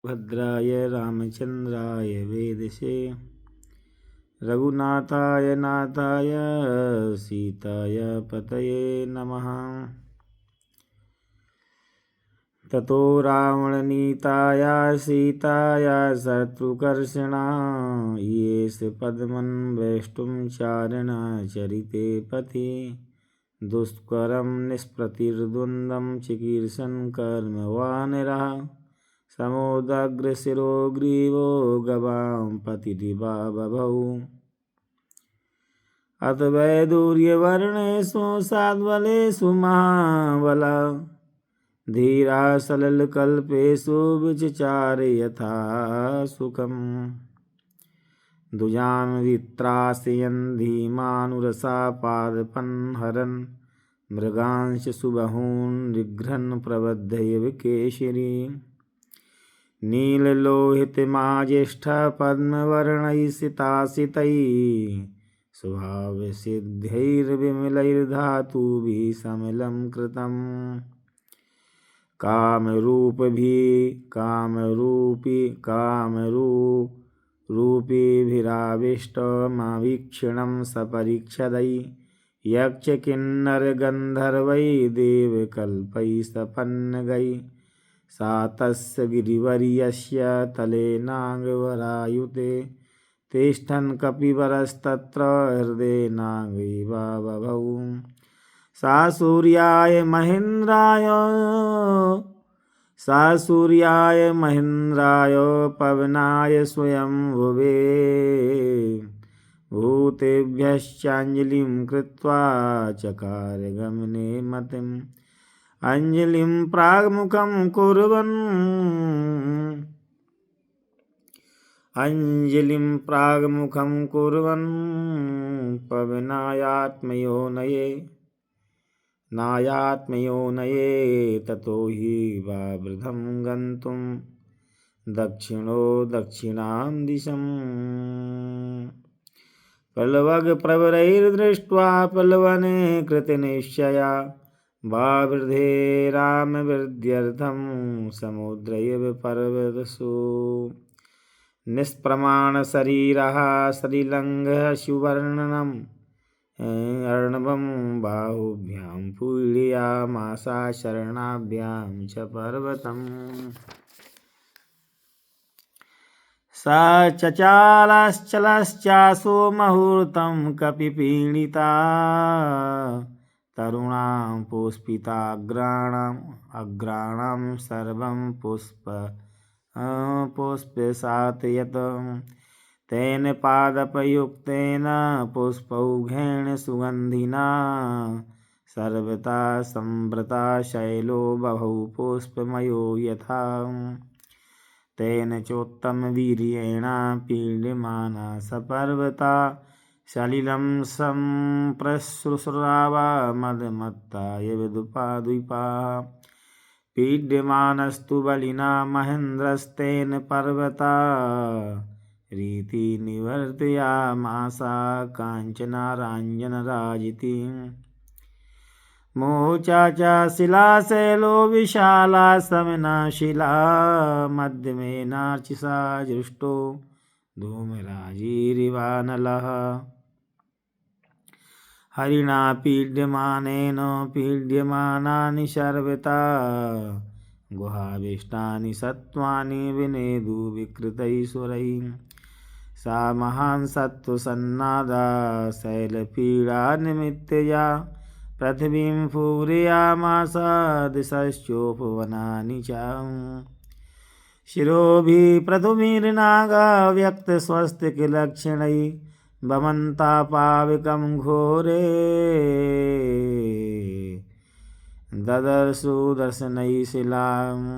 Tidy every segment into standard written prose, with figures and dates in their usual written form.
भद्राय रामचन्द्राय वेदसे रघुनाथाय नाथाय सीताय पतये नमः। ततो रावणनीताया सीताया शत्रुकर्षणा येष पद्मन्वेष्टुं चारणचरिते पथि दुष्करं निष्प्रतिर्द्वन्द्वं चिकीर्षन् कर्मवानरः समोदग्रशिरो ग्रीवो गवां पतिरिवा बभौ अथ वैदूर्यवर्णेषु साद्वलेषु महाबला धीरा सललकल्पेषु विचचार यथा सुखम् दुजान्वित्रासयन् धीमानुरसा पादपन्हरन् मृगांश सुबहून् जिघ्रन् प्रबध्यैव केशरी नीललोहितमाज्येष्ठ पद्मवर्णैसितासितैः स्वभावसिद्ध्यैर्विमलैर्धातुभिः समलं कृतम् कामरूपिभिराविष्टमावीक्षणं सपरीक्षदै यक्षकिन्नरगन्धर्वै देवकल्पैः सपन्नगै सा तस्य गिरिवर्यस्य तलेनाङ्गवरायुते तिष्ठन् कपिवरस्तत्र हृदयेनाङ्गैवा बभौ सा सूर्याय महेन्द्राय पवनाय स्वयंभुवे भूतेभ्यश्चाञ्जलिं कृत्वा चकार गमने मतिम् अंजलिं प्राग्मुखं कुर्वन् नायात्मयोनये ततो हि वावृधं गन्तुं दक्षिणां दिशम् पल्लवगप्रवरैर्दृष्ट्वा पल्लवने कृतनिश्चया वावृधे रामवृद्ध्यर्थं समुद्रैव पर्वतसु निष्प्रमाणशरीरः श्रीलङ्घः सुवर्णनम् अर्णवं बाहुभ्यां पूरयामासा शरणाभ्यां च पर्वतम् सा चचालश्चलश्चासो मुहूर्तं कपिपीडिता तरुणां पुष्पिताग्राणां सर्वं पुष्पसातयत् तेन पादपयुक्तेन पुष्पौघेन सुगन्धिना सर्वथा संवृता शैलो बभौ पुष्पमयो यथा तेन चोत्तमवीर्येण पीड्यमाना सपर्वता सलिलं सम्प्रसृसुरावा मदमत्ता यविदुपाद्विपा पीड्यमानस्तु बलिना महेन्द्रस्तेन पर्वता रीति निवर्तयामासा काञ्चनाराञ्जनराजिति मोचाचा शिलाशैलो विशाला समना शिला मध्यमे नार्चिसा जुष्टो धूमराजिरिवानलः हरिणा पीड्यमानेन पीड्यमानानि सर्वथा गुहाविष्टानि सत्त्वानि विनेदु विकृतैः सा महान् सत्त्वसन्नादा शैलपीडा निमित्तया पृथिवीं पूरयामासा दिशश्चोपवनानि च शिरोभिः पृथुभिर्नागा व्यक्तस्वस्तिकलक्षणैः भमन्तापाविकं घोरे ददर्शु दर्शनैः शिलाम्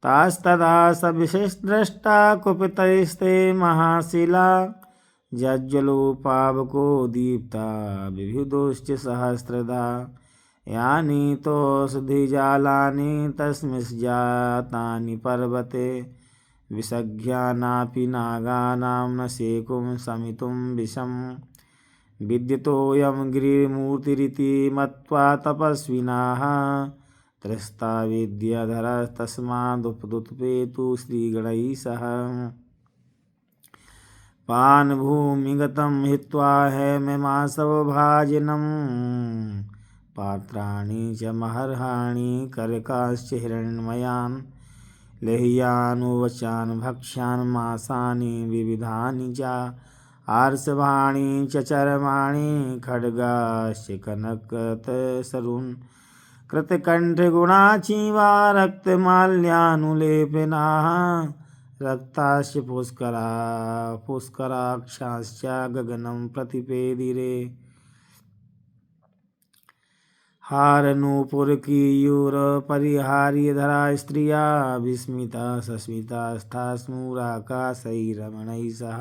तास्तदा सविशेषद्रष्टा कुपितैस्ते महाशिला जज्ज्वलोपावको दीप्ता विविधोश्च सहस्रधा यानि तोषधिजालानि तस्मिंश्जातानि पर्वते विसज्ञानापि नागानां न शेकुं शमितुं विषम् विद्युतोऽयं गिरिमूर्तिरिति मत्वा तपस्विनाः त्रस्ता विद्याधरस्तस्मादुपदुत्पेतु श्रीगणैः सह पानभूमिगतं हित्वा हेममासवभाजिनं पात्राणि च महर्हाणि करकाश्च हिरण्मयान् लेह्यानुवचान् भक्ष्यान् मासानि विविधानि च आर्षभाणि च चर्माणि खड्गाश्च कनकतसरून् कृतकण्ठगुणाचीवा रक्तमाल्यानुलेपनाः रक्ताश्च पुष्कराक्षाश्च गगनं प्रतिपेदिरे हारनूपुरकीयूरपरिहार्यधरा स्त्रिया विस्मिता सस्मितास्था स्फुराकाशैरमणैः सह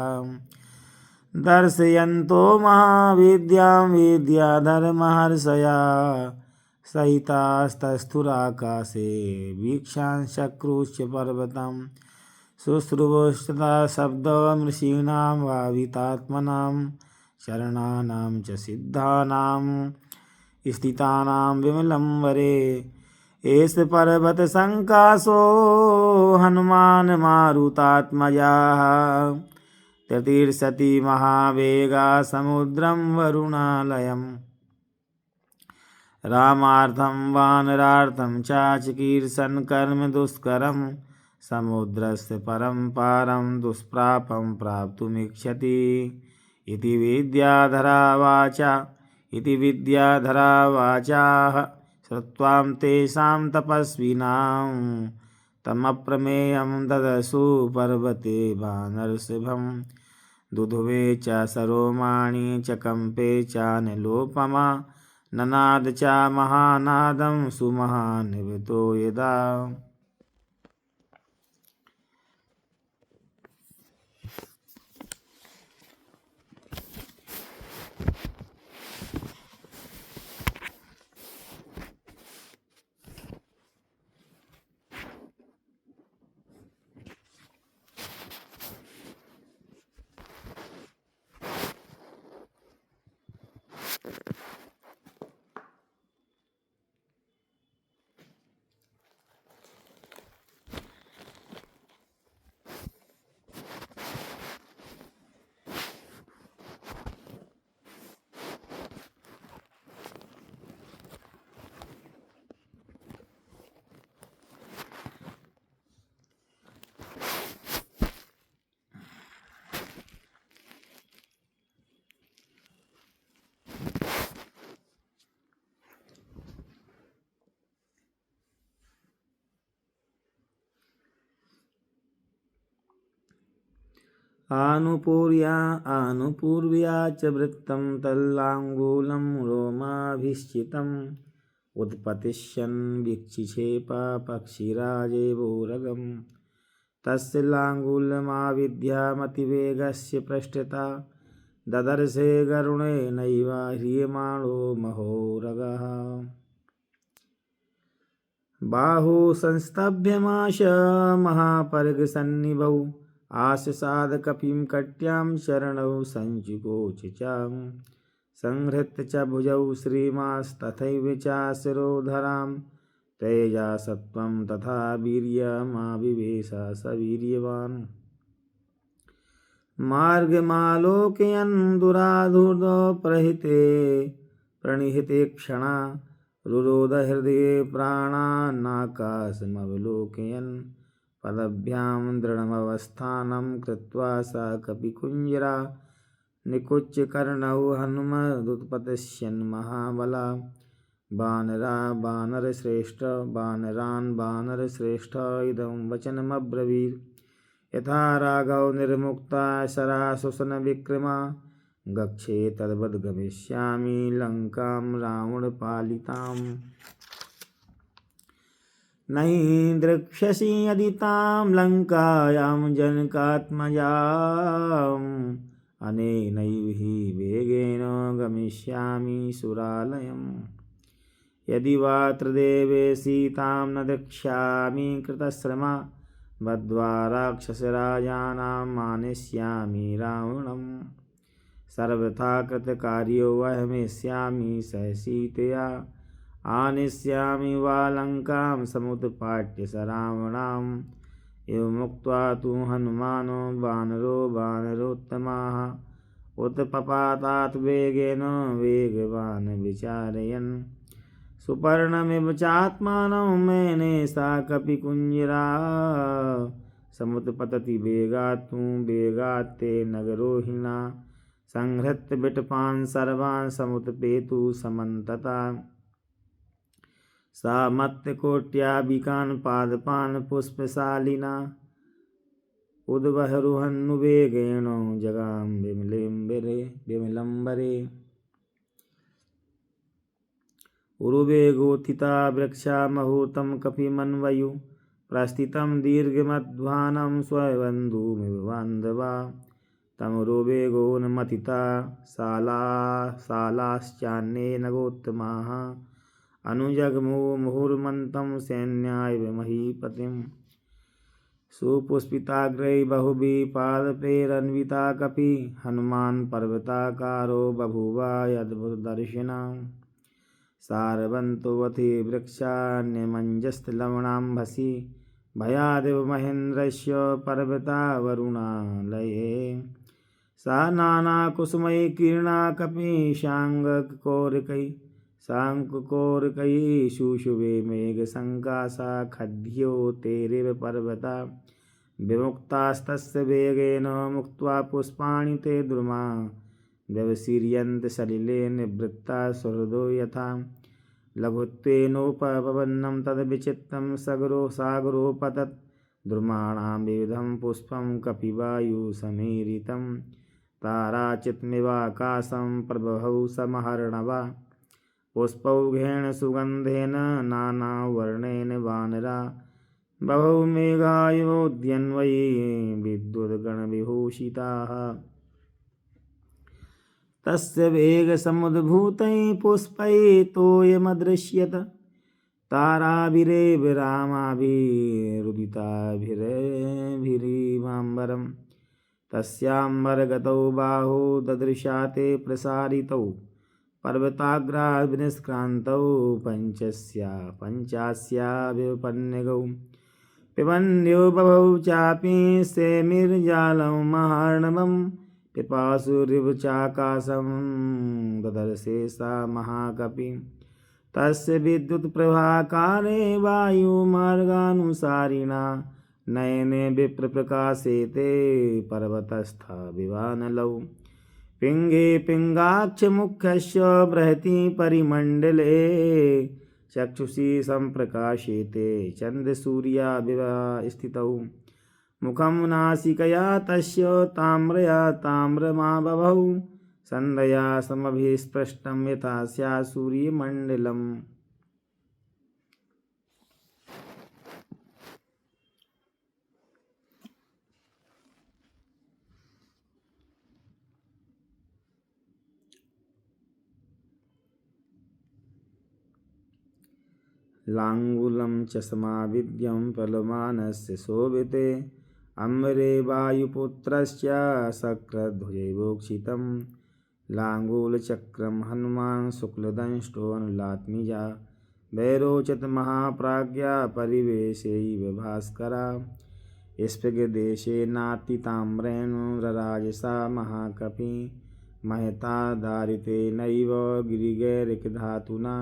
दर्शयन्तो महाविद्यां विद्याधरमहर्षया सहितास्तस्थुराकाशे वीक्षांश्चक्रुश्च पर्वतं शुश्रूषता शब्दमृषीणां भावितात्मनां शरणानां च सिद्धानां स्थितानां विमलं वरे एष पर्वतसङ्काशो हनुमान् मारुतात्मजाः ततीर्षति महावेगा समुद्रं वरुणालयम् रामार्थं वानरार्थं च चिकीर्षन् कर्म दुष्करं समुद्रस्य परं पारं दुष्प्रापं प्राप्तुमिच्छति इति विद्याधरा वाचाः श्रुत्वां तेषां तपस्विनां तमप्रमेयं ददशु पर्वते वानरसुभं दुधुवे च सरोमाणि च कम्पे च निलोपमा ननाद च महानादं सुमहानिवतो यदा आनुपूर्व्या च वृत्तं तल्लाङ्गूलं रोमाभिश्चितम् उत्पतिष्यन् वीक्षिक्षेपा पक्षिराजेवोरगं तस्य लाङ्गूलमाविद्यामतिवेगस्य पृष्ठता ददर्शे गरुणेनैव ह्रियमाणो महोरगः बाहु संस्तभ्यमाश महापर्गसन्निभौ आशसादकपिं कट्यां शरणौ सञ्चिकोच च संहृत्य च भुजौ श्रीमास्तथैव च शिरोधरां तेजा सत्त्वं तथा वीर्यमाविवेश स वीर्यवान् मार्गमालोकयन् दुराधुर्दप्रहिते प्रणिहिते क्षणा रुरोध हृदये प्राणानाकाशमवलोकयन् पदभ्यां दृढमवस्थानं कृत्वा सा कपिकुञ्जरा निकुच्य कर्णौ हनुमदुत्पतिष्यन् महाबला वानरान् वानरश्रेष्ठ इदं वचनमब्रवीत् यथा राघव निर्मुक्ता शराशुसन विक्रमा गच्छे तद्वद् गमिष्यामि लङ्कां रावणपालिताम् नहि द्रक्ष्यसि यदि तां लङ्कायां जनकात्मजाम् अनेनैव हि वेगेन गमिष्यामि सुरालयम् यदि वा त्रिदेवे सीतां न द्रक्ष्यामि कृतश्रमा बद्ध्वा राक्षसराजानां मानिष्यामि रावणम् सर्वथा कृतकार्यो अहमेष्यामि सह सीतया आनिष्यामि वा लङ्कां समुत्पाट्य स रावणाम् एवमुक्त्वा तु हनुमानो वानरो वानरोत्तमाः उत्पपातात् वेगेन वेगवान् विचारयन् सुपर्णमिव चात्मानं मेने सा कपिकुञ्जरा समुत्पतति वेगात् वेगात्ते नगरोहिणा संहृत्य बिटपान् सर्वान् समुत्पेतु समन्तता सा मत्तकोट्याबिकान् पादपान् पुष्पशालिना उद्वहरुहन्नुवेगेण जगां विमलम्बरे उरुवेगोत्थिता वृक्षा महूतं कपिमन्वयु प्रस्थितं दीर्घमध्वानं स्वबन्धुमिव बान्धवा तमुरुवेगोन्मथिता शालाश्चान्ये नगोत्तमाः अनुजग्मुहुर्मन्तं सैन्याय महीपतिं सुपुष्पिताग्रै बहुभिः पादपैरन्विता कपि हनुमान् पर्वताकारो बभूव यद्भुतदर्शिना सारवन्तोऽथि वृक्षान्यमञ्जस्तलवणाम्भसि भयादेव महेन्द्रस्य पर्वतावरुणालये सा नानाकुसुमैः किरणा कपि शाङ्कुकोरकैः शुशुभे मेघसङ्कासा खद्योतेरिव पर्वता विमुक्तास्तस्य वेगेन मुक्त्वा पुष्पाणि ते द्रुमा व्यवसीर्यन्ते सलिले निवृत्ता सुहृदो यथा लघुत्वेनोपपन्नं तद्विचित्तं सागरोपतत् द्रुमाणां विविधं पुष्पं कपिवायुसमीरितं ताराचित्मिवाकाशं प्रबभौ समहर्णवा पुष्पौघेन सुगन्धेन नानावर्णेन वानरा बभौ मेघायोऽद्यन्वयी विद्युद्गणविभूषिताः तस्य वेगसमुद्भूतैः पुष्पैः तोयमदृश्यत ताराभिरेव रामाभिरुदिताभिरभिरिवाम्बरं तस्याम्बरगतौ बाहौ ददृशा ते प्रसारितौ पर्वताग्राद्विनिष्क्रान्तौ पञ्चास्याभिपन्यगौ पिबन्यो बभौ चापि सेमिर्जालं महार्णवम् पिपासुरिव चाकाशं ददर्शे सा महाकपि तस्य विद्युत्प्रभाकारे वायुमार्गानुसारिणा नयने विप्रप्रकाशे ते पर्वतस्था विवानलौ पिङ्गे पिङ्गाक्षमुख्यस्य बृहति परिमण्डले चक्षुषी सम्प्रकाशेते चन्द्रसूर्याविव स्थितौ मुखं नासिकया तस्य ताम्रया ताम्रमा बभौ सन्ध्या समभिस्पृष्टं यथा स्यात् सूर्यमण्डलम् लाङ्गूलं च समाविद्यं प्लवमानस्य शोभिते अम्बरे वायुपुत्रस्य शक्रध्वजैवोक्षितं लाङ्गूलचक्रं हनुमान् शुक्लदंष्टोऽनुलात्मिजा वैरोचत महाप्राज्ञा परिवेशैव भास्करा स्पृगदेशे नातिताम्रेण रराजसा महाकपि महता दारितेनैव गिरिगैरिकधातुना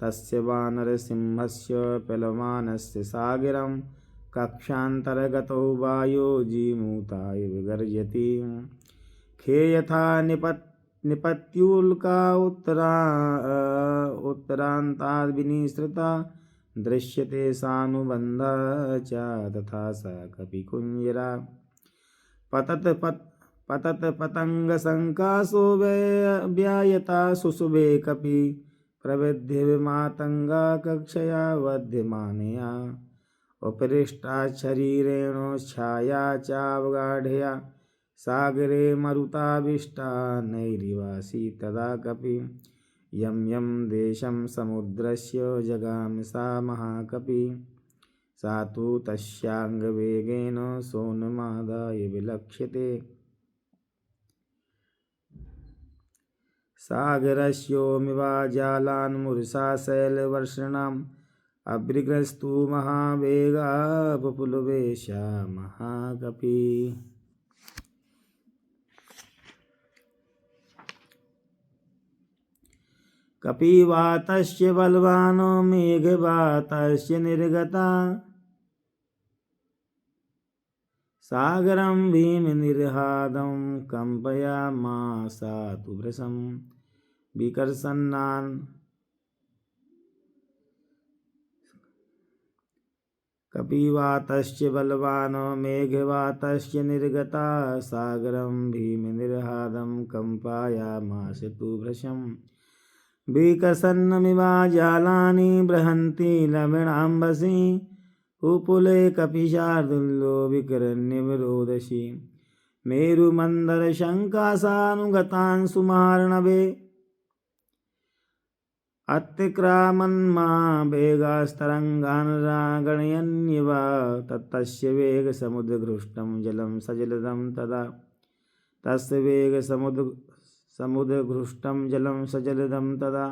तस्य वानरसिंहस्य प्लवमानस्य सागरं कक्षान्तर्गतो वायो जीमूता इव गर्जति खे यथा निपत्युल्का उत्तरान्ताद् विनिसृता दृश्यते सानुबन्धः च तथा स कपिकुञ्जरा पतत पतङ्गसङ्कासो व्यायता सुशुभे कपि प्रविद्धिर्मातङ्गा कक्षया वध्यमानया उपरिष्टा शरीरेण छाया चावगाढया सागरे मरुताविष्टा नैरिवासी तदा कपि यं यं देशं समुद्रस्य जगाम सा महाकपि सा तु तस्याङ्गवेगेन सोन्मादाय विलक्ष्यते सागरस्योमिवा जालान्मुरसा शैलवर्षणाम् अभ्रिग्रस्तु महावेगा पुलुवेशा महाकपि। कपिवातस्य बलवानो मेघवातस्य निर्गता सागरं भीमनिर्हादं कम्पयामासातु भृशं विकर्षन्नान्। कपिवातस्य बलवानो मेघवातस्य निर्गता सागरं भीमनिर्हादं कम्पयामासातु भृशं विकसन्नमिवा जालानि बृहन्ति लवणाम्बसि उपकूले कपिशार्दूलो विकरन्निवरोदसि मेरुमन्दरशङ्कासानुगतान् सुमार्णवे अतिक्रामन्मा वेगास्तरङ्गान् गणयन्निव तत्तस्य वेगसमुद्रघृष्टं जलं सजलदं तदा तस्य वेगसमुद्रघृष्टं जलं सजलदं तदा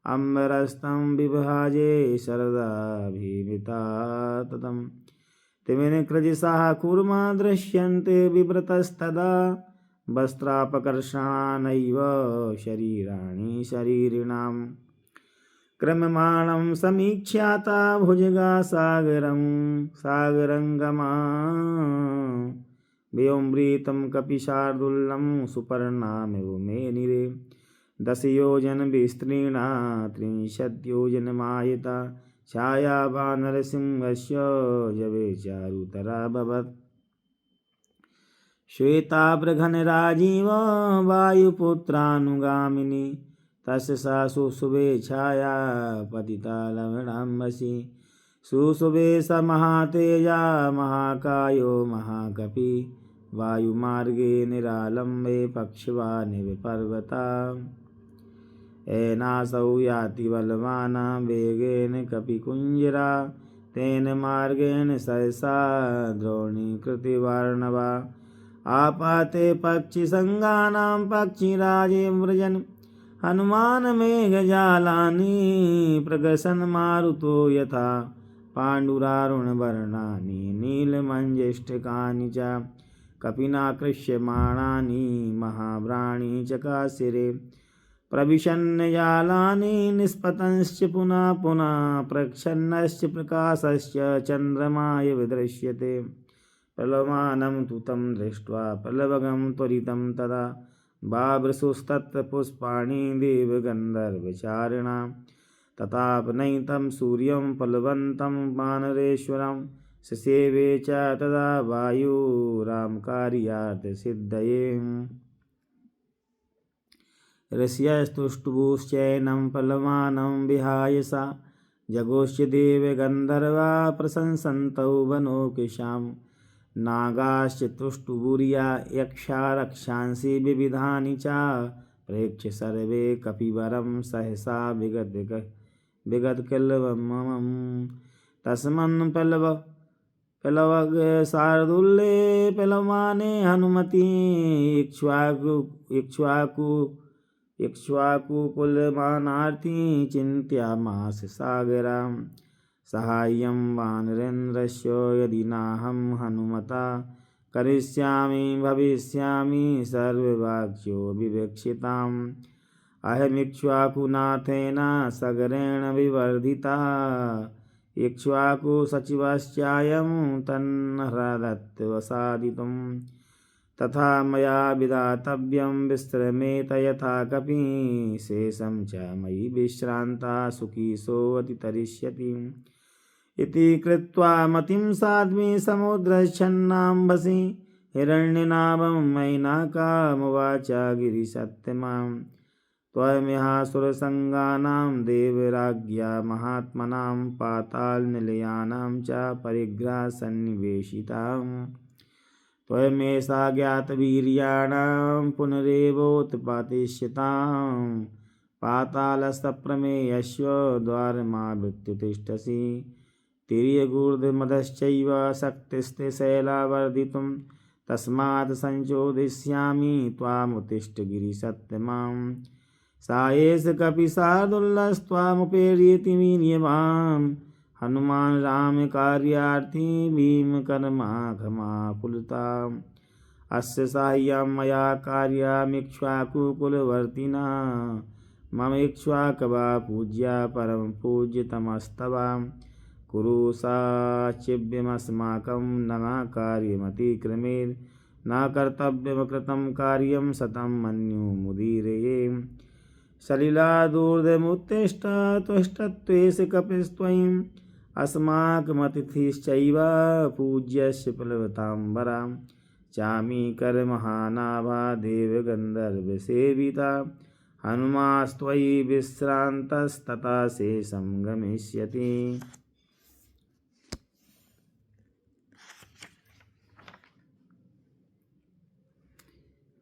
अम्बरस्तं विभाजे शरदाभिमिता ततं तिमिरकृजिसाः कूर्मा दृश्यन्ते बिभ्रतस्तदा वस्त्रापकर्षणानैव शरीराणि शरीरिणां क्रम्यमाणं समीक्ष्याता भुजगा सागरङ्गमा व्योमृतं कपिशार्दूलं सुपर्णामिव मेनिरे 10 योजन विस्तीर्णा 30 योजनमायता छाया वानरसिंहस्य जवे चारुतराभवत् श्वेताभ्रघनराजीव वायुपुत्रानुगामिनी तस्य सा सुशुभे छाया पतिता लवणाम्बसि सुशुभे स महातेजा महाकायो महाकपि वायुमार्गे निरालम्बे पक्षवानिव पर्वता एनासौ याति बलवान् वेगेन कपिकुञ्जरा तेन मार्गेण सहसा द्रोणीकृतिवार्णवा आपाते पक्षिसङ्गानां पक्षिराजे व्रजन् हनुमान् मेघजालानि प्रगसन् मारुतो यथा पाण्डुरारुणवर्णानि नीलमञ्जेष्टकानि च कपिना कृष्यमाणानि महाव्राणी चकाशिरे प्रविशन्न जालानि निष्पतंश्च पुनः पुनः प्रच्छन्नश्च प्रकाशश्च चन्द्रमा इव दृश्यते प्लवमानं तु तं दृष्ट्वा प्लवगं त्वरितं तदा बाभ्रसुस्तत्र पुष्पाणि देवगन्धर्वचारिणां तथापनयितं सूर्यं प्लवन्तं वानरेश्वरं ससेवे च तदा वायुरामकार्यार्थसिद्धये ऋष्यस्तुष्टुभुश्चैनं प्लवानं विहाय सा जगोश्च देवगन्धर्वा प्रशंसन्तौ वनौकेशां नागाश्च तुष्टुभुर्या यक्षा रक्षांसि विविधानि च प्रेक्ष्य सर्वे कपिवरं सहसा विगतकल्वमं तस्मन् प्लवगशार्दूले प्लवमाने हनुमति इक्ष्वाकुकुलमानार्ति चिन्त्यामास सागरां साहाय्यं वानरेन्द्रस्य यदि नाहं हनुमता करिष्यामि भविष्यामि सर्ववाक्यो विवेक्षिताम् अहमिक्ष्वाकुनाथेन सगरेण विवर्धिता इक्ष्वाकुसचिवश्चायं तन्नहृदत्वसादितुं तथा मया विधातव्यं विश्रमेत यथा कपि शेषं च मयि विश्रान्ता सुखी सोऽतितरिष्यति इति कृत्वा मतिं साध्वी समुद्रच्छन्नाम्बसि हिरण्यनाभं मैनाकामुवाच गिरिसत्यमां त्वमिहासुरसङ्गानां देवराज्ञा महात्मनां पातालनिलयानां च परिग्रहसन्निवेशिताम् त्वमेषा ज्ञातवीर्याणां पुनरेवोत्पातिष्यतां पातालसप्रमेयस्य द्वारमावृत्य तिष्ठसि तिर्यगूर्ध्वमधश्चैव शक्तिस्ते शैलावर्धितुं तस्मात् संचोदयिष्यामि त्वामुत्तिष्ठ गिरिसत्यमां सायेष कपिशार्दुल्लस्त्वामुपेर्येति वीर्यवान् हनुमान् राम कार्यार्थी भीमकर्माघमापुलताम् अस्य साह्यं मया कार्यामिक्ष्वाकुकुलवर्तिना मम इक्ष्वाकवा पूज्या परम पूज्यतमस्तवा कुरु साचिव्यमस्माकं न कार्यमतिक्रमेत् न कर्तव्यमकृतं कार्यं सतं मन्युमुदीरये सलिलादूर्ध्वमुत्तिष्ठ तुष्टत्वेष कपिस्त्वयि अस्माकमतिथिश्चैव पूज्यस्य प्लवताम्बरा चामी कर महानाभा देवगन्धर्वसेविता हनुमास्त्वयि विश्रान्तस्तथा शेषं गमिष्यति।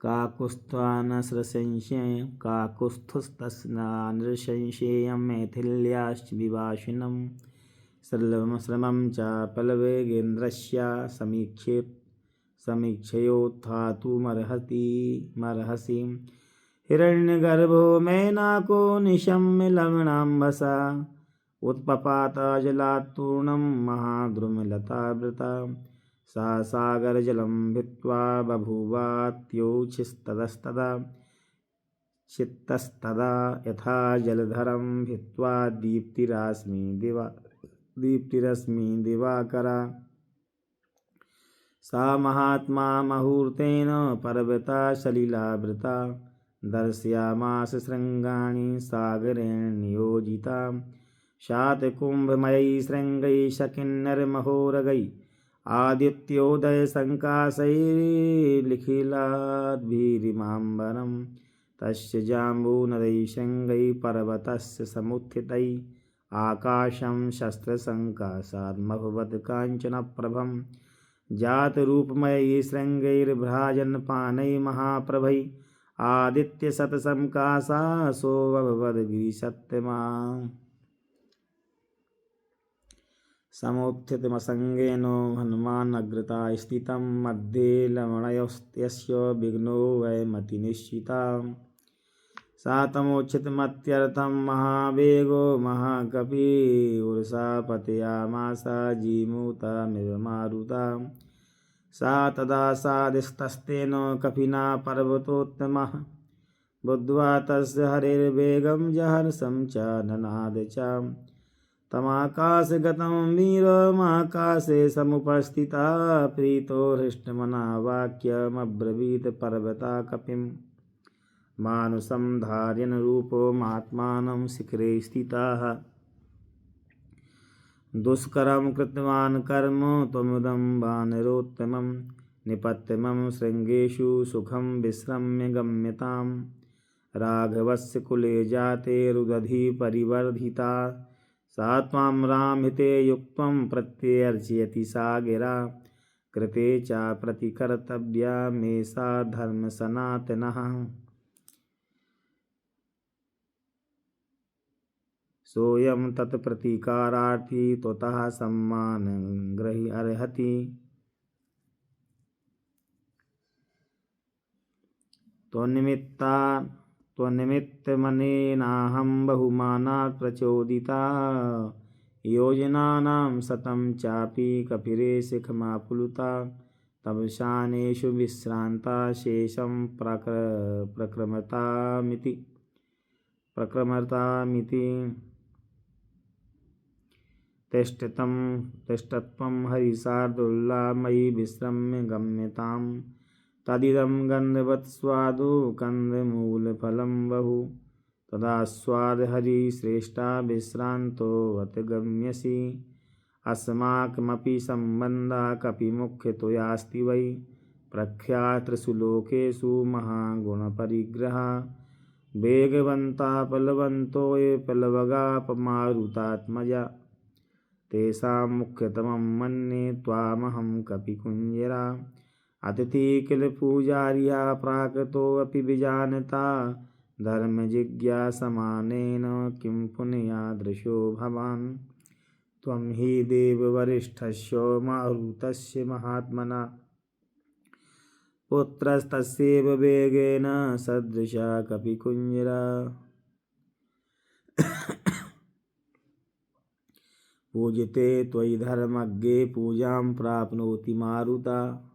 काकुत्स्थस्तस्नानृशंशेयं मैथिल्याश्च विभाषिणं श्रमं च पलवेगेन्द्रस्य समीक्षयोत्थातुमर्हसि हिरण्यगर्भो मैनाको निशम्य लवणाम्बसा उत्पपात जलात्तूर्णं महाद्रुमलतावृता सा सागरजलं भित्त्वा बभूवात्योच्छिस्ततस्तदा चित्तस्तदा यथा जलधरं भित्त्वा दीप्तिरश्मि दिवाकरा सा महात्मा मुहूर्तेन पर्वता सलिलावृता दर्शयामास शृङ्गाणि सागरेण नियोजिता शातकुम्भमयी शृङ्गैः शकिन्नरमहोरगैः आदित्योदय संकाशैर्लिखिलाद्भिरिमाम्बरं तस्य जाम्बूनदैः शृङ्गैः पर्वतस्य समुत्थितैः आकाशं शस्त्रसङ्काशाद्मभवत् काञ्चनप्रभं जातरूपमयैः शृङ्गैर्भ्राजन्पानैः महाप्रभैः आदित्यशतसङ्काशा सोऽभवद्गिरिसत्तमा समुत्थितमसङ्गेन हनुमानग्रता स्थितं मध्ये लवणयस्य विघ्नो वैमतिनिश्चिता सा तमोच्छितमत्यर्थं महावेगो महाकपि उर्सा पतयामास जीमूतमिव मारुता सा तदा सादिस्तस्तेन कपिना पर्वतोत्तमः बुद्ध्वा तस्य हरेर्वेगं जहर्षं च ननाद च तमाकाशगतं वीरमाकाशे समुपस्थिता प्रीतो हृष्टमना वाक्यमब्रवीत् पर्वता कपिं मानुषं धार्यन् रूपो महात्मानं शिखरे स्थितः दुष्करं कृतवान् कर्म त्वमुदं वानरोत्तमं निपत्यमं शृङ्गेषु सुखं विश्रम्य गम्यतां राघवस्य कुले जाते रुदधि परिवर्धिता सा त्वां रामहिते युक्तं प्रत्यर्चयति सा गिरा कृते च प्रतिकर्तव्या मे सा धर्मसनातनः सोऽयं तत्प्रतीकारार्थी त्वतः सम्मानं ग्रहीतुमर्हति त्वन्निमित्तमनेनाहं बहुमानात् प्रचोदिता योजनानां शतं चापि कपिरेशखमाप्लुता तव शानेषु विश्रान्ता शेषं प्रक्रमतामिति तिष्ठत्वं हरिशार्दूला मयि विश्रम्य गम्यताम् तदिदं गन्धवत्स्वादु कन्दमूलफलं बहु तदास्वादहरिश्रेष्ठा विश्रान्तोऽवत गम्यसि अस्माकमपि सम्बन्धः कपिमुख्यत्वयास्ति वै प्रख्यातृषु लोकेषु महागुणपरिग्रहा वेगवन्ता बलवन्तो ये प्लवगापमारुतात्मजा तेषां मुख्यतमं मन्ये त्वामहं कपिकुञ्जरा अतिथि किल पूजार्या प्राकृतोऽपि विजानता धर्मजिज्ञासमानेन किं पुनयादृशो भवान् त्वं हि देववरिष्ठस्य मारुतस्य महात्मना पुत्रस्तस्यैव वेगेन सदृशा कपिकुञ्जरा पूजिते त्वयि धर्मज्ञे पूजां प्राप्नोति मारुता।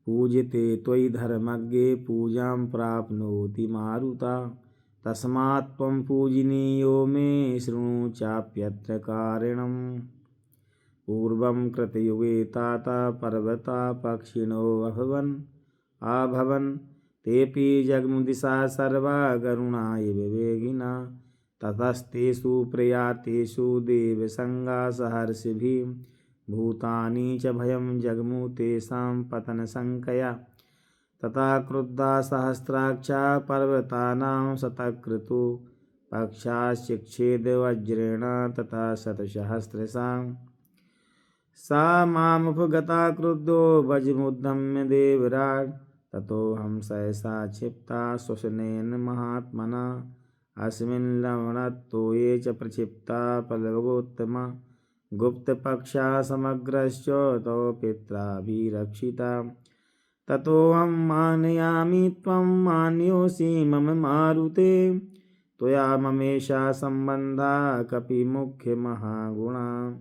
पूजिते त्वयि धर्मज्ञे पूजां प्राप्नोति मारुता। तस्मात् त्वं पूजनीयो मे शृणु चाप्यत्र कारणम्। पूर्वं कृतयुगे तात पर्वता पक्षिणो अभवन् तेऽपि जग्मुदिशा सर्वा गरुणा इव वेगिना। ततस्तेषु प्रयातेषु देवसंगा सहर्षिभिः भूतानि च भयं जग्मु तेषां पतनशङ्कया। तथा क्रुद्धा सहस्राक्षा पर्वतानां शतक्रतु पक्षाश्चिक्षेद वज्रेण तथा शतसहस्रशां। सा मामुपगता क्रुद्धो वज्रमुद्धम्य देवराट्। ततोऽहं सहसा क्षिप्ता श्वसनेन महात्मना। अस्मिन् लवणत्तोये च प्रक्षिप्ता प्लवगोत्तमा। गुप्तपक्षा समग्रश्च तव पित्राभिरक्षिता। ततोऽहं मानयामि त्वं मान्योऽसि मम मारुते। त्वया ममेषा सम्बन्धा कपिमुख्यमहागुणा।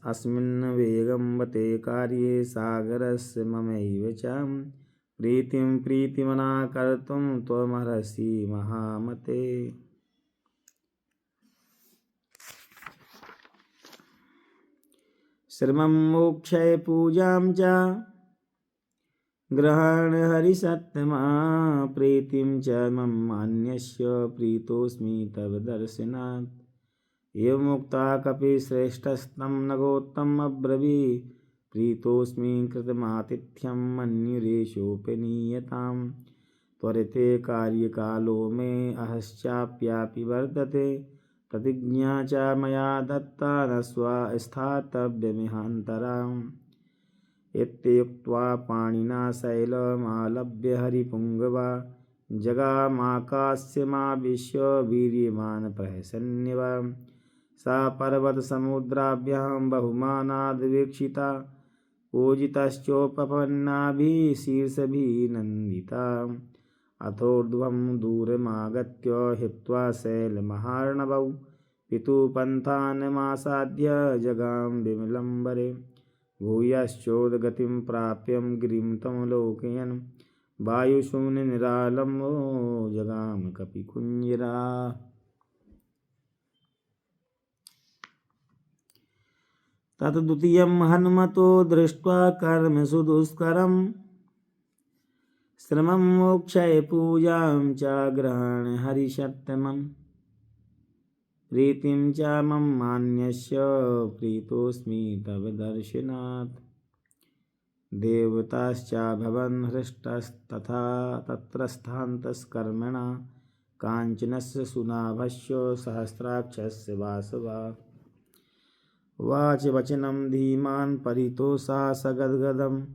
अस्मिन् वेगम्बते कार्ये सागरस्य ममैव च। प्रीतिमना कर्तुं त्वमर्हसि महामते। श्रमं मोक्षये पूजां च ग्रहण हरिसत्तमा। प्रीतिं च मम मान्यस्य प्रीतोऽस्मि तव दर्शनात्। एवमुक्ता कपिश्रेष्ठस्तं नगोत्तममब्रवीत्। प्रीतोऽस्मि कृतमातिथ्यं मन्युरेषोपनीयताम्। त्वरिते कार्यकालो मे अहश्चाप्यापि वर्तते। प्रतिज्ञा च मया दत्ता न स्थातव्यमिहान्तराम्। इत्युक्त्वा पाणिना शैलमालभ्य हरिपुङ्गवा जगामाकाश्यमाविश्य वीर्यवान् प्रहसन्निव। सा पर्वतसमुद्राभ्यां बहुमानाद्वीक्षिता। पूजितश्चोपपन्नाभिः शीर्षभिनन्दिता। अथोर्ध्वं दूरमागत्य हित्वा शैलमहार्णवौ। पितुपन्थानमासाद्य जगाम विमलम्बरे। भूयश्चोदगतिं प्राप्य गिरिं तमलोकयन्। वायुशून्यनिरालम्बो जगाम कपिकुञ्जरा। तद्द्वितीयं हनुमतो दृष्ट्वा कर्मसु दुष्करम्। श्रमं मोक्षये पूजां च ग्रहण हरिषत्तमम्। प्रीतिं च मम मान्यस्य प्रीतोऽस्मि तव दर्शनात्। देवताश्चाभवन् हृष्टस्तथा तत्रस्थान्तस्कर्मणा। काञ्चनस्य सुनाभस्य सहस्राक्षस्य वासवा। वाच वचनं धीमान् परितोषा सगद्गदम्।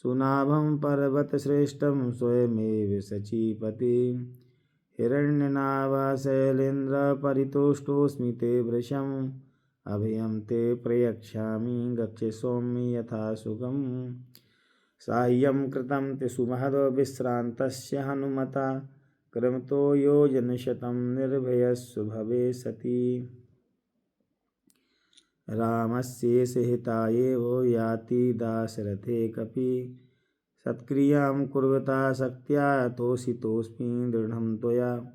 सुनाभं पर्वतश्रेष्ठं स्वयमेव शचीपति। हिरण्यनाभा शैलेन्द्र परितोष्टोऽस्मि ते वृषम्। अभयं ते प्रयच्छामि गच्छसौम्य यथा सुखम्। साह्यं कृतं ते सुमहद् विश्रान्तस्य हनुमता। क्रमतो योजनशतं निर्भयस्व भवे सति। रामस्येष हिताय वो याति दाशरथे कपि। सत्क्रियां कुर्वता शक्त्या तोषितोऽस्मि दृढं त्वया।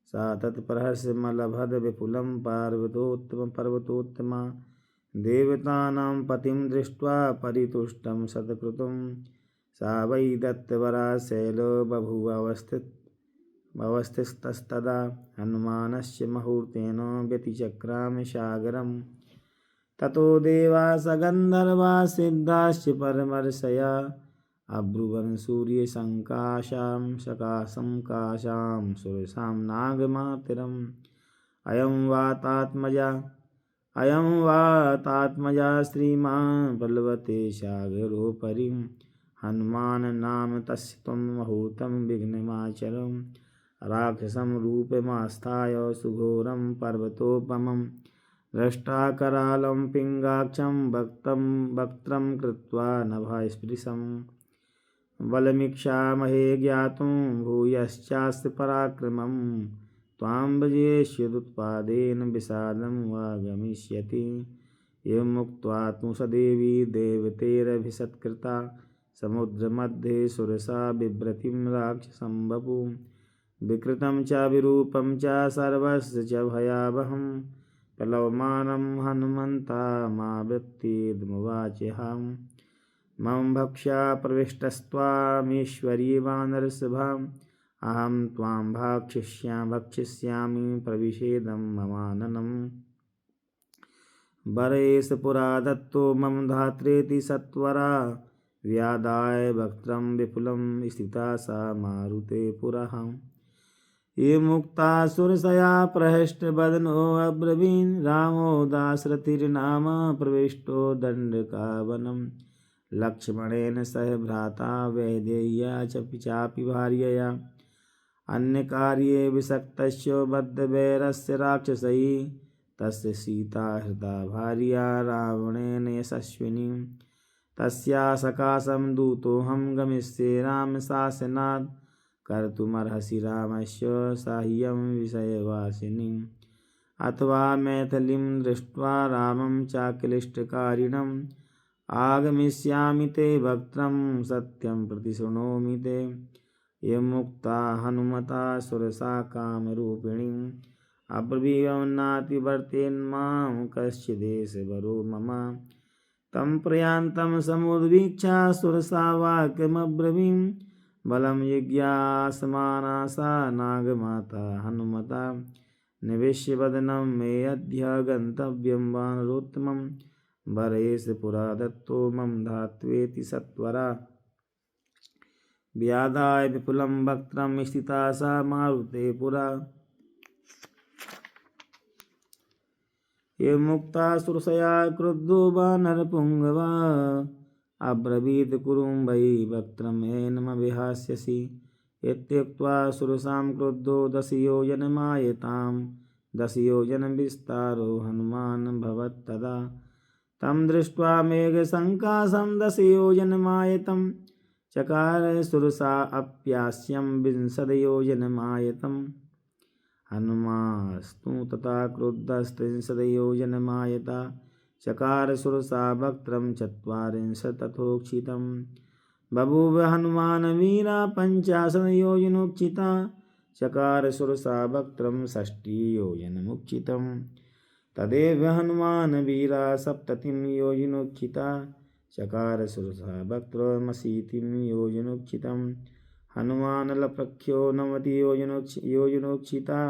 सा तत्प्रहर्षमलभद विपुलं पर्वतोत्तमा। देवतानां पतिं दृष्ट्वा परितुष्टं सत्कृतं। सा वै दत्तवरा शैलो बभूववस्थितस्तदा। हनुमानस्य मुहूर्तेन व्यतिचक्राम सागरम्। ततो देवास गन्धर्वा सिद्धाश्च परमर्षया। अब्रुवन् सूर्यसङ्काशां सकाशं सुरसां नागमातरम्। अयं वातात्मजा श्रीमान् प्लवते सागरोपरि। हनुमान् नाम तस्य त्वं मुहूर्तं विघ्नमाचरम्। राक्षसं रूपमास्थाय सुघोरं पर्वतोपमम्। दृष्टाकरालं पिङ्गाक्षं वक्त्रं कृत्वा नभःस्पृशम्। बलमीक्षामहे ज्ञातुं भूयश्चास्य पराक्रमं त्वां भजेष्यदुत्पादेन विषादं वा गमिष्यति। एवमुक्त्वा तु स देवी देवतेरभिसत्कृता समुद्रमध्ये सुरसा बिभ्रतिं राक्षसं वपु विकृतं च विरूपं च सर्वस्य च भयावहं प्लवमानं हनुमन्तामावृत्तेदमुवाचेऽहं मम भक्ष्या प्रविष्टस्त्वामीश्वरी वानरसभाम् अहं त्वां भक्षिष्यामि प्रविशेदं ममाननम् वरेश पुरा दत्तो मम धात्रेति सत्वरा व्यादाय वक्त्रं विपुलं स्थिता सा मारुते पुरः। ये मुक्ता सुरसया प्रहष्टवदनो अब्रवीन् रामो दाशरथिर्नाम प्रविष्टो दण्डकारवनं लक्ष्मणेन सह भ्राता वैदेह्या चापि भार्यया अन्यकार्ये विसक्तस्य बद्धवैरस्य राक्षसैः तस्य सीता हृदा भार्या रावणेन यशस्विनी तस्या सकाशं दूतोऽहं गमिष्ये रामशासनात् कर्तुमर्हसि रामस्य साहाय्यं विषयवासिनीम् अथवा मैथिलीं दृष्ट्वा रामं चाक्लिष्टकारिणम् आगमिष्यामि ते वक्त्रं सत्यं प्रतिशृणोमि ते। एवमुक्ता हनुमता सुरसा कामरूपिणीम् अब्रवीमनातिवर्तेन्मां कश्चिदेशवरो मम तं प्रयान्तं समुद्वीक्षा सुरसा वाक्यमब्रवीम् बलं जिज्ञासमाना सा नागमाता हनुमता निवेश्य वदनं मे अद्य गन्तव्यं वानरोत्तमं वरेश पुरा दत्तो मम धात्वेति सत्वरा व्याधाय विपुलं वक्त्रं स्थिता सा मारुते पुरा। एवमुक्ता सुरसया क्रुद्धो वानरपुङ्गवा अब्रवीत् कुरुं वै वक्त्रमेनमविहास्यसि इत्युक्त्वा सुरसां क्रुद्धो दशयोजनविस्तारो हनुमान् भवत्तदा तं दृष्ट्वा मेघसङ्काशं दशयोजनमायतं चकार सुरसा अप्यास्यं विंशतियोजनमायतम् हनुमास्तु तथा क्रुद्धस्त्रिंशदयोजनमायता चकार सुरसा वक्त्रं चत्वारिंशत्तथोक्षितं बभूव हनुमान वीरा पञ्चाशन्योजनोक्षिता चकार सुरसा वक्त्रं षष्टियोजनमुक्षितं तदेव हनुमान वीरा सप्ततिं योजनोक्षिता चकार सुरसा वक्त्रमशीतिं योजनोक्षितं हनुमानलप्रख्यो नवतियोजनोक्षिता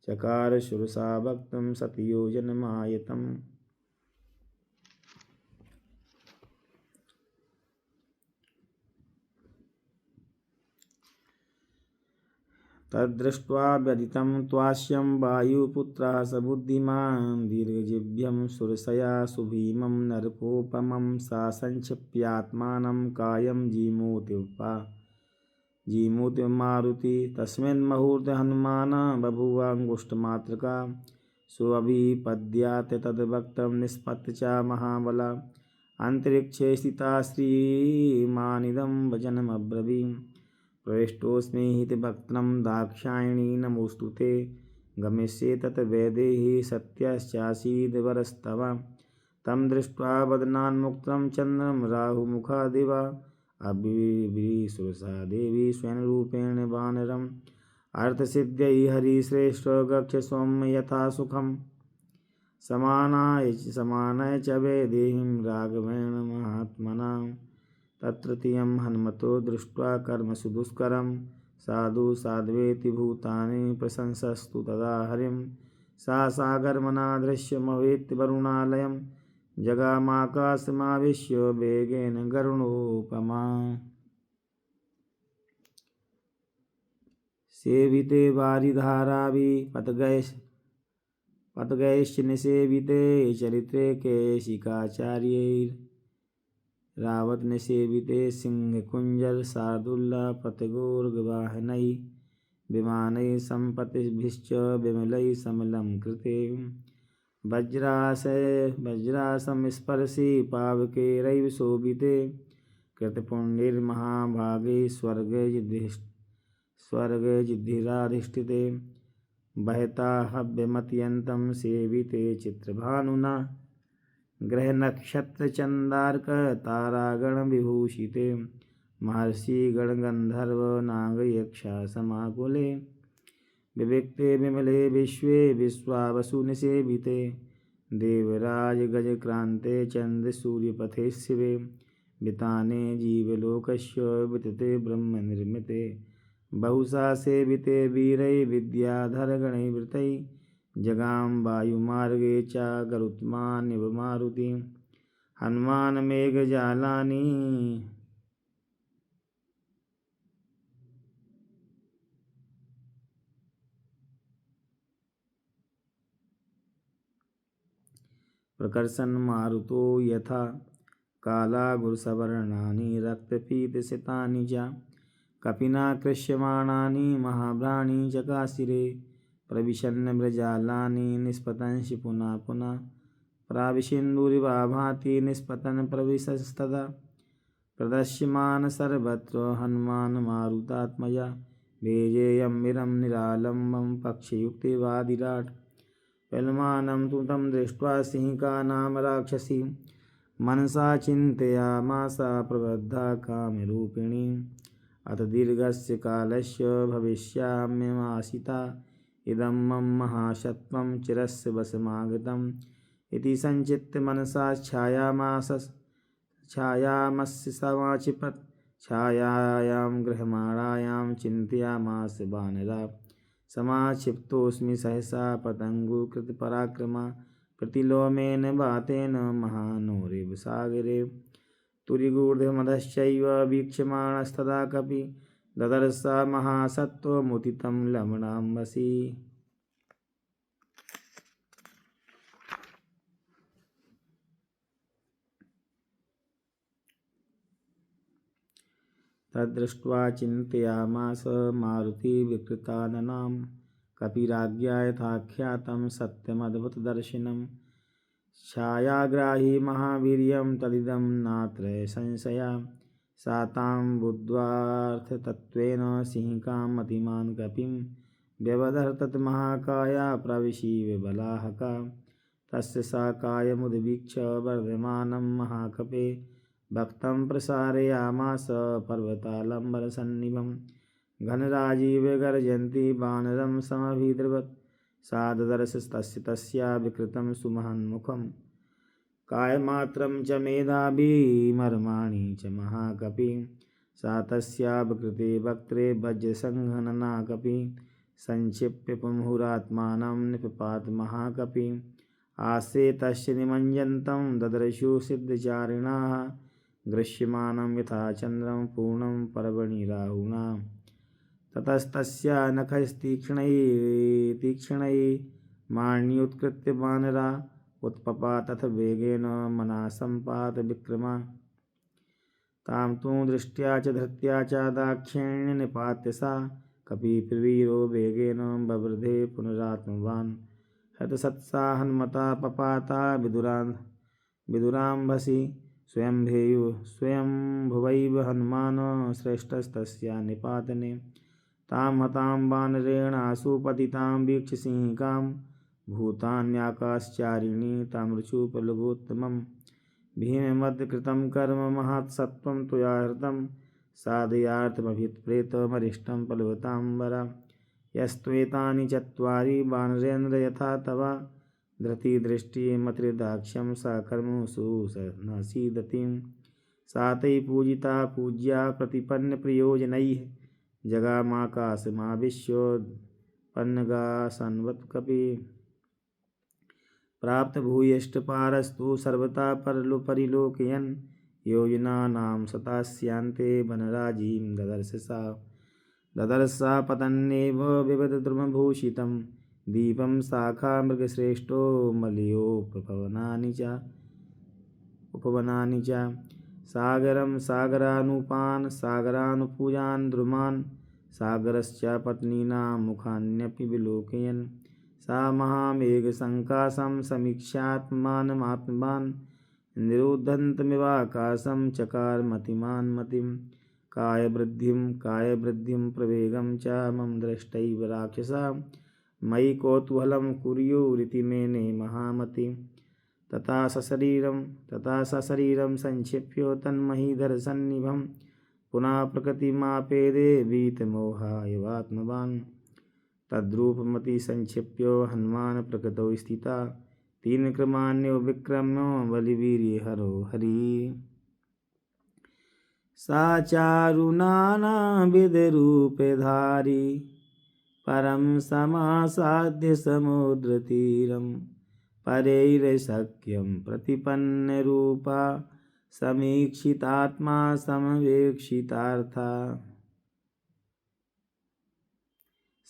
चकार सुरसा वक्त्रं शतयोजनमायतम्। तद्दृष्ट्वा व्यथितं त्वास्यं वायुपुत्रः स बुद्धिमान् दीर्घजीव्यं सुरसया सुभीमं नरकोपमं सा संक्षिप्यात्मानं कायं जीमूतिमारुति तस्मिन् मुहूर्ते हनुमान् बभूवाङ्गुष्ठमात्रका सोऽभिपद्यात् तद्वक्त्रं निष्पत्य च महाबला अन्तरिक्षे स्थिता श्रीमानिदं वचनमब्रवीत् प्रविष्टोऽस्मि हिते वक्त्रं दाक्षायणी नमोऽस्तु ते गमिष्ये तत् वैदेही सत्यश्चासीद्वरस्तव तं दृष्ट्वा वदनान्मुक्तं चन्द्रं राहुमुखादिव अब्रवीत्सुरसा देवी स्वयंरूपेण वानरम् अर्थसिद्ध्यै हरिश्रेष्ठो गच्छ स्वं यथा सुखम् समानाय च वैदेहीं राघवेण महात्मना तत्रत्यं हनुमतो दृष्ट्वा कर्मसु दुष्करं साधु साध्वेति भूतानि प्रशंसस्तु तदा हरिं सा सागरमनादृश्यमवेत्य वरुणालयं जगामाकाशमाविश्य वेगेन गरुणोपमा सेविते वारिधाराभिः पतगैश्च निसेविते चरित्रे कैशिकाचार्यैरावतनिसेविते सिंहकुञ्जरशार्दूलपतगोर्गवाहनैः विमानैः सम्पत्तिभिश्च विमलैः समलं कृते वज्रासंस्पर्शि पावकैरैव शोभिते कृतपुण्डिर्महाभागे स्वर्गजिद्धिराधिष्ठिते बहता हव्यमत्यन्तं सेविते चित्रभानुना ग्रहनक्षत्रचन्दार्कतारागणविभूषिते महर्षिगणगन्धर्वनागयक्षासमाकुले विविक्ते विमले विश्वे विश्वावसुनिसेविते देवराजगजक्रान्ते चन्द्रसूर्यपथे शिवे विताने जीवलोकस्य वितते ब्रह्मनिर्मिते बहुशा सेविते वीरै विद्याधरगणैर्वृतै जगां वायुमार्गे च गरुत्मानिव मारुति हनुमान् मेघजालानि प्रकर्षन् मारुतो यथा कालागुरसवर्णानि रक्तपीतशतानि च कपिना कृष्यमाणानि महाभ्राणी चकाशिरे प्रविशन्न मृजालानि निष्पतंसि पुनः पुनः प्राविशेन्दुरिवाभाति निष्पतन् प्रविशस्तदा प्रदश्यमान सर्वत्र हनुमान् मारुतात्मजा वेजेयमिरं निरालम्बं पक्षयुक्तिवादिराट् पल्मानं तु तं दृष्ट्वा सिंहिकानां राक्षसी मनसा चिन्तयामास प्रबद्धा कामरूपिणी अथ दीर्घस्य कालस्य भविष्याम्यमासिता इदं मम महासत्त्वं चिरस्य वशमागतम् इति संचित्य मनसा छायामस्य समाक्षिपत् छायायां गृह्यमाणायां चिन्तयामास वानरा समाक्षिप्तोऽस्मि सहसा पतङ्गुकृतपराक्रमा प्रतिलोमेन वातेन महानोरिव सागरे तुरिगूर्धमधश्चैव वीक्ष्यमाणस्तदा कपि ददर्श महासत्त्वमुदितं लवणाम्बसि तद्दृष्ट्वा चिन्तयामास मारुतिविकृताननां कपिराज्ञा यथाख्यातं सत्यमद्भुतदर्शिनं छायाग्राही महावीर्यं तदिदं नात्र संशया सा तां बुद्ध्वार्थतत्त्वेन सिंहिकां मतिमान् कपिं व्यवदधत् महाकाया प्रविशीव बलाहका तस्य सा कायमुद्वीक्ष्य वर्धमानं महाकपे भक्तं प्रसारयामास पर्वतालम्बरसन्निभं घनराजीवगर्जन्ति वानरं समभिद्रवत् सा ददर्श तस्या विकृतं सुमहन्मुखं कायमात्रं च मेधाभिमर्माणि च महाकपि सा तस्या विकृते वक्त्रे वज्रसङ्घनना कपि संक्षिप्य मुहुरात्मानं निपपात महाकपि आस्ते तस्य निमज्जन्तं ददर्शु सिद्धचारिणाः दृश्यमानं यथा चन्द्रं पूर्णं पर्वणि राहुणा ततस्तस्या नखैस्तीक्ष्णैः माण्युत्कृत्य वानरा उत्पपातथ वेगेन मना सम्पात विक्रमा तां तु दृष्ट्या च धृत्या च दाक्षिण्येन निपात्य सा कपिप्रवीरो वेगेन बवृधे पुनरात्मवान् हतसत्सा हनुमता पपाता विदुराम्भसि स्वयंभुवैव हनुमान् श्रेष्ठस्तस्या निपातने तां हतां वानरेणासु पतितां वीक्ष्य सिंहिकां भूतान्याकाशचारिणी तामृचूपलभोत्तमं भीममद्कृतं कर्म महत्सत्त्वं त्वया हृतं साधयार्थमभिप्रेतमरिष्टं फलवताम्बरा यस्त्वेतानि चत्वारि वानरेन्द्र यथा तव धृतिदृष्टिमतिर्दाक्ष्यं सा कर्मसु नासीदतीं सा तै पूजिता पूज्या प्रतिपन्नप्रयोजनैः जगामाकाशमाविश्योत्पन्नगासन्वत्कपि प्राप्तभूयिष्ठपारस्तु सर्वथा परिलोकयन् योजनानां शतास्यान्ते वनराजीं ददर्शा पतन्नेव विविधद्रुमभूषितं दीपं शाखा मृगश्रेष्ठो मलयोपवनानि च सागरं सागरानुपान् सागरानुपूजान् द्रुमान् सागरश्च पत्नीनां मुखान्यपि विलोकयन् सा महामेघसङ्काशं समीक्ष्यात्मानमात्मान् निरुद्धन्तमिवाकाशं चकार मतिमान् मतिं कायवृद्धिं प्रवेगं च मम दृष्टैव राक्षसा मयि कौतूहलं कुर्युरिति मेने महामति तथा सशरीरं संक्षिप्यो तन्महीधरसन्निभं पुनः प्रकृतिमापेदे वीतमोहायवात्मवान् तद्रूपमति संक्षिप्यो हनुमान् प्रकृतौ स्थिता तीन क्रमान्यो विक्रम्यो बलिवीर्यहरो हरि सा चारुनानाविधरूपधारी परं समासाद्य समुद्रतीरं परैरशक्यं प्रतिपन्नरूपा समीक्षितात्मा समवेक्षितार्था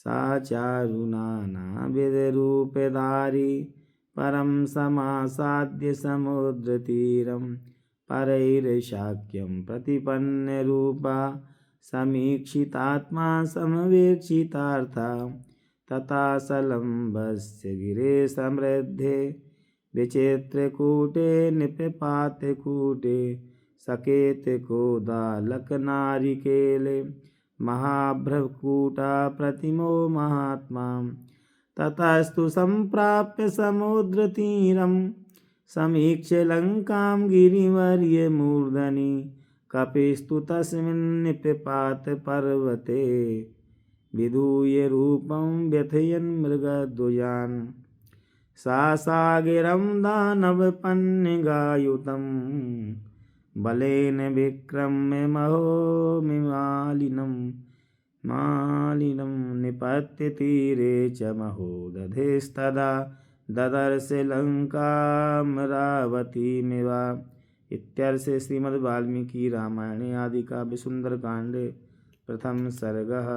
सा चारुनानाविधरूपधारी परं समासाद्य समुद्रतीरं परैरशाक्यं प्रतिपन्नरूपा समीक्षितात्मा समवेक्षितार्था तथा सलम्बस्य गिरे समृद्धे विचित्रकूटे निपपातकूटे सकेतकोदालकनारिकेले महाभ्रकुटा प्रतिमो महात्मा ततस्तु सम्प्राप्य समुद्रतीरं समीक्ष्य लङ्कां गिरिवर्यमूर्धनि कपिस्तु तस्मिन् निपपात पर्वते विधूय रूपं व्यथयन् मृगध्वजान् सा सागिरं दानवपन्निगायुतं बलेन विक्रम्य मालिनं निपत्य तीरे च महोदधेस्तदा ददर्श लङ्कामरावतीमिव इत्यर्थे श्रीमद् वाल्मीकि रामायणे आदिकाव्ये सुंदरकांडे प्रथम सर्गः।